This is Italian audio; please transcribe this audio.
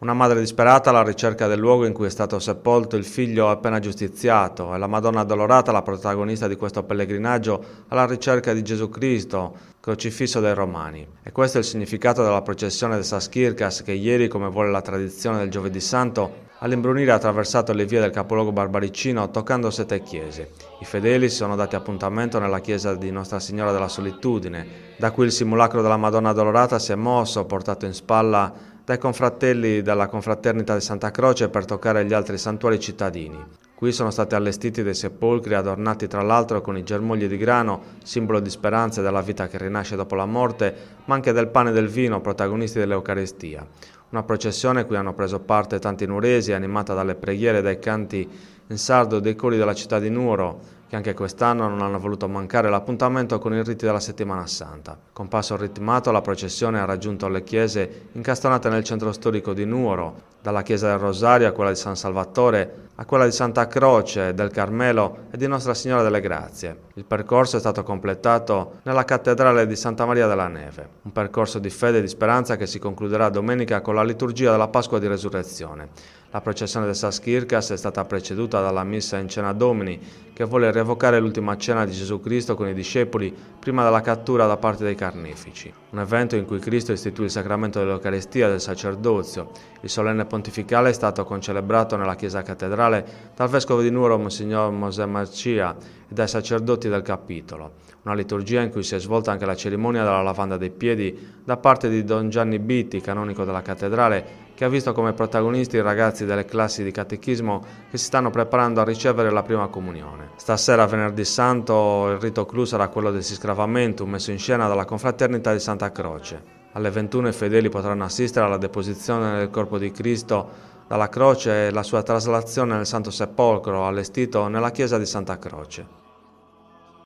Una madre disperata alla ricerca del luogo in cui è stato sepolto il figlio appena giustiziato e la Madonna Addolorata la protagonista di questo pellegrinaggio alla ricerca di Gesù Cristo, crocifisso dai Romani. E questo è il significato della processione de Sas Kirkas che ieri, come vuole la tradizione del Giovedì Santo, all'imbrunire ha attraversato le vie del capoluogo barbaricino toccando 7 chiese. I fedeli si sono dati appuntamento nella chiesa di Nostra Signora della Solitudine, da cui il simulacro della Madonna Addolorata si è mosso, portato in spalla dai confratelli della confraternita di Santa Croce per toccare gli altri santuari cittadini. Qui sono stati allestiti dei sepolcri adornati tra l'altro con i germogli di grano, simbolo di speranza e della vita che rinasce dopo la morte, ma anche del pane e del vino, protagonisti dell'Eucaristia. Una processione cui hanno preso parte tanti nuoresi, animata dalle preghiere e dai canti in sardo dei cori della città di Nuoro, che anche quest'anno non hanno voluto mancare l'appuntamento con i riti della Settimana Santa. Con passo ritmato la processione ha raggiunto le chiese incastonate nel centro storico di Nuoro, dalla chiesa del Rosario a quella di San Salvatore, a quella di Santa Croce, del Carmelo e di Nostra Signora delle Grazie. Il percorso è stato completato nella cattedrale di Santa Maria della Neve, un percorso di fede e di speranza che si concluderà domenica con la liturgia della Pasqua di Resurrezione. La processione de Sas Kirkas è stata preceduta dalla Missa in Cena Domini, che vuole rievocare l'ultima cena di Gesù Cristo con i discepoli prima della cattura da parte dei carnefici. Un evento in cui Cristo istituì il sacramento dell'Eucaristia e del sacerdozio. Il solenne pontificale è stato concelebrato nella chiesa cattedrale dal vescovo di Nuoro Monsignor Mosè Marcia e dai sacerdoti del capitolo. Una liturgia in cui si è svolta anche la cerimonia della lavanda dei piedi da parte di Don Gianni Bitti, canonico della cattedrale, che ha visto come protagonisti i ragazzi delle classi di catechismo che si stanno preparando a ricevere la prima comunione. Stasera, venerdì santo, il rito clou sarà quello del Siscravamentum, messo in scena dalla confraternita di Santa Croce. Alle 21 i fedeli potranno assistere alla deposizione del corpo di Cristo dalla croce e la sua traslazione nel Santo Sepolcro, allestito nella chiesa di Santa Croce.